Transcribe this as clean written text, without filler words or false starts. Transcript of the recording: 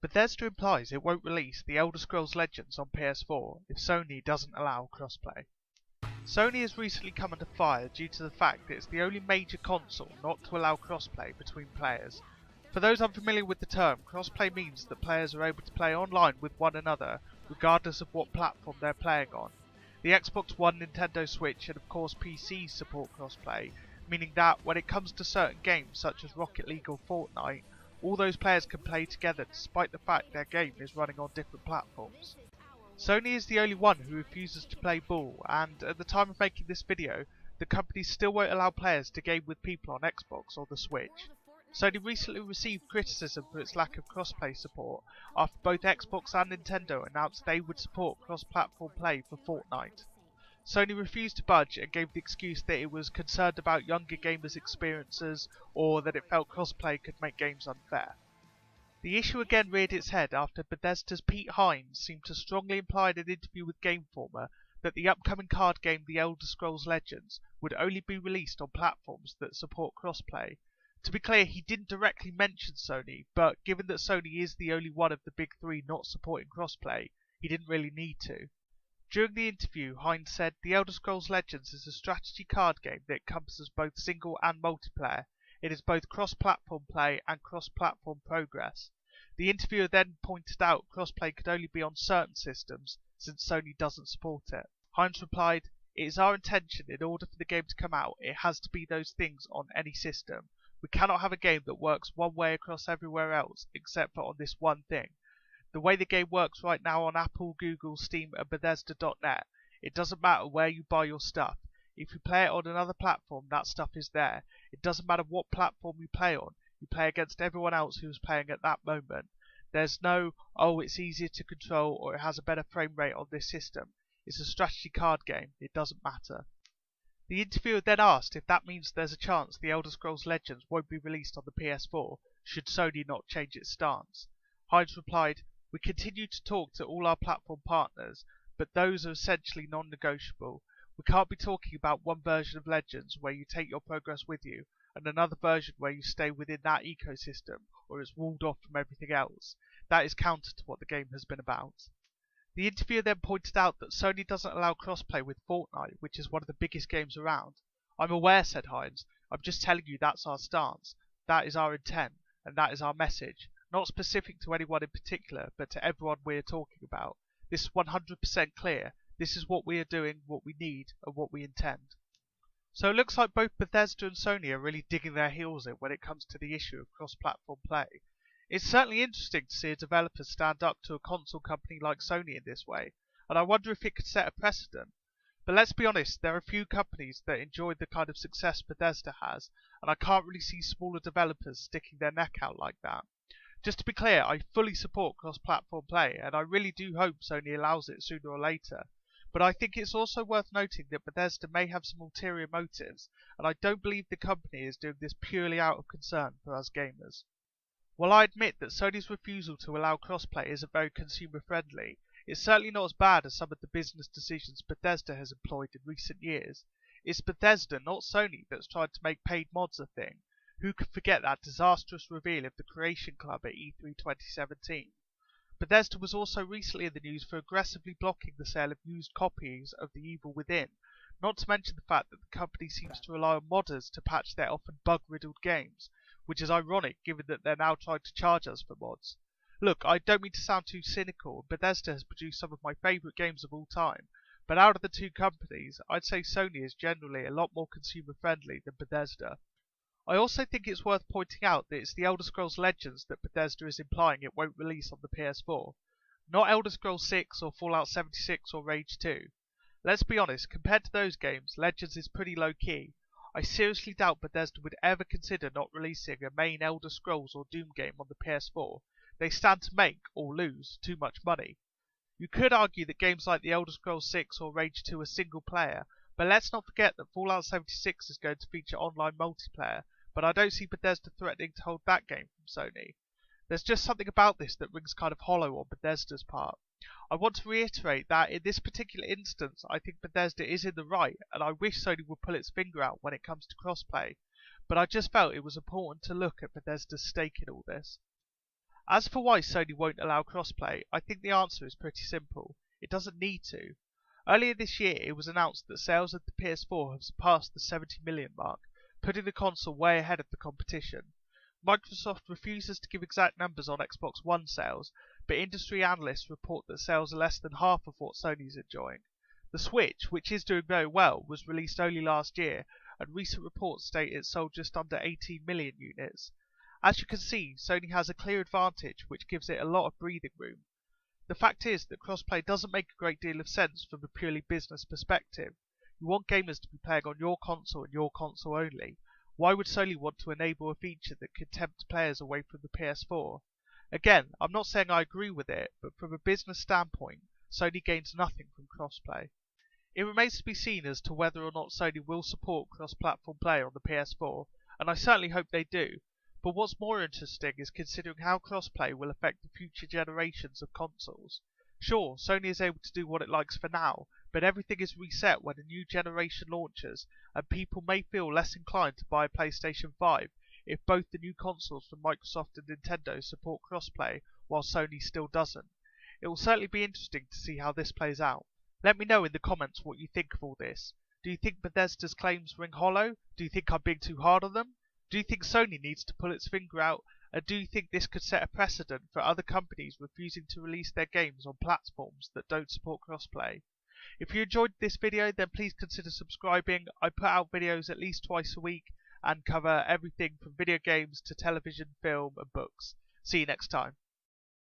Bethesda implies it won't release The Elder Scrolls Legends on PS4 if Sony doesn't allow crossplay. Sony has recently come under fire due to the fact that it's the only major console not to allow crossplay between players. For those unfamiliar with the term, crossplay means that players are able to play online with one another regardless of what platform they're playing on. The Xbox One, Nintendo Switch and of course PCs support crossplay, meaning that when it comes to certain games such as Rocket League or Fortnite, all those players can play together despite the fact their game is running on different platforms. Sony is the only one who refuses to play ball, and at the time of making this video, the company still won't allow players to game with people on Xbox or the Switch. Sony recently received criticism for its lack of crossplay support after both Xbox and Nintendo announced they would support cross-platform play for Fortnite. Sony refused to budge and gave the excuse that it was concerned about younger gamers' experiences or that it felt crossplay could make games unfair. The issue again reared its head after Bethesda's Pete Hines seemed to strongly imply in an interview with Game Informer that the upcoming card game The Elder Scrolls Legends would only be released on platforms that support crossplay. To be clear, he didn't directly mention Sony, but given that Sony is the only one of the big three not supporting crossplay, he didn't really need to. During the interview, Hines said The Elder Scrolls Legends is a strategy card game that encompasses both single and multiplayer. It is both cross-platform play and cross-platform progress. The interviewer then pointed out crossplay could only be on certain systems since Sony doesn't support it. Hines replied, "It is our intention in order for the game to come out, it has to be those things on any system. We cannot have a game that works one way across everywhere else except for on this one thing. The way the game works right now on Apple, Google, Steam and Bethesda.net, it doesn't matter where you buy your stuff. If you play it on another platform, that stuff is there. It doesn't matter what platform you play on. You play against everyone else who is playing at that moment. There's no, oh, it's easier to control or it has a better frame rate on this system. It's a strategy card game. It doesn't matter." The interviewer then asked if that means there's a chance The Elder Scrolls Legends won't be released on the PS4 should Sony not change its stance. Hines replied, "We continue to talk to all our platform partners, but those are essentially non-negotiable. We can't be talking about one version of Legends where you take your progress with you, and another version where you stay within that ecosystem, or it's walled off from everything else. That is counter to what the game has been about." The interviewer then pointed out that Sony doesn't allow crossplay with Fortnite, which is one of the biggest games around. "I'm aware," said Hines. "I'm just telling you that's our stance. That is our intent, and that is our message. Not specific to anyone in particular, but to everyone we are talking about. This is 100% clear. This is what we are doing, what we need, and what we intend." So it looks like both Bethesda and Sony are really digging their heels in when it comes to the issue of cross-platform play. It's certainly interesting to see a developer stand up to a console company like Sony in this way, and I wonder if it could set a precedent. But let's be honest, there are few companies that enjoy the kind of success Bethesda has, and I can't really see smaller developers sticking their neck out like that. Just to be clear, I fully support cross-platform play, and I really do hope Sony allows it sooner or later. But I think it's also worth noting that Bethesda may have some ulterior motives, and I don't believe the company is doing this purely out of concern for us gamers. While I admit that Sony's refusal to allow crossplay isn't very consumer-friendly, it's certainly not as bad as some of the business decisions Bethesda has employed in recent years. It's Bethesda, not Sony, that's tried to make paid mods a thing. Who could forget that disastrous reveal of the Creation Club at E3 2017? Bethesda was also recently in the news for aggressively blocking the sale of used copies of The Evil Within, not to mention the fact that the company seems to rely on modders to patch their often bug-riddled games, which is ironic given that they're now trying to charge us for mods. Look, I don't mean to sound too cynical, Bethesda has produced some of my favourite games of all time, but out of the two companies, I'd say Sony is generally a lot more consumer-friendly than Bethesda. I also think it's worth pointing out that it's The Elder Scrolls Legends that Bethesda is implying it won't release on the PS4, not Elder Scrolls 6 or Fallout 76 or Rage 2. Let's be honest, compared to those games, Legends is pretty low-key. I seriously doubt Bethesda would ever consider not releasing a main Elder Scrolls or Doom game on the PS4. They stand to make, or lose, too much money. You could argue that games like The Elder Scrolls 6 or Rage 2 are single-player, but let's not forget that Fallout 76 is going to feature online multiplayer, but I don't see Bethesda threatening to hold that game from Sony. There's just something about this that rings kind of hollow on Bethesda's part. I want to reiterate that in this particular instance, I think Bethesda is in the right, and I wish Sony would pull its finger out when it comes to crossplay, but I just felt it was important to look at Bethesda's stake in all this. As for why Sony won't allow crossplay, I think the answer is pretty simple. It doesn't need to. Earlier this year, it was announced that sales of the PS4 have surpassed the 70 million mark, putting the console way ahead of the competition. Microsoft refuses to give exact numbers on Xbox One sales, but industry analysts report that sales are less than half of what Sony's enjoying. The Switch, which is doing very well, was released only last year, and recent reports state it sold just under 18 million units. As you can see, Sony has a clear advantage, which gives it a lot of breathing room. The fact is that crossplay doesn't make a great deal of sense from a purely business perspective. You want gamers to be playing on your console and your console only. Why would Sony want to enable a feature that could tempt players away from the PS4? Again, I'm not saying I agree with it, but from a business standpoint, Sony gains nothing from crossplay. It remains to be seen as to whether or not Sony will support cross-platform play on the PS4, and I certainly hope they do. But what's more interesting is considering how crossplay will affect the future generations of consoles. Sure, Sony is able to do what it likes for now, but everything is reset when a new generation launches, and people may feel less inclined to buy a PlayStation 5 if both the new consoles from Microsoft and Nintendo support crossplay, while Sony still doesn't. It will certainly be interesting to see how this plays out. Let me know in the comments what you think of all this. Do you think Bethesda's claims ring hollow? Do you think I'm being too hard on them? Do you think Sony needs to pull its finger out? And do you think this could set a precedent for other companies refusing to release their games on platforms that don't support crossplay? If you enjoyed this video, then please consider subscribing. I put out videos at least twice a week and cover everything from video games to television, film and books. See you next time.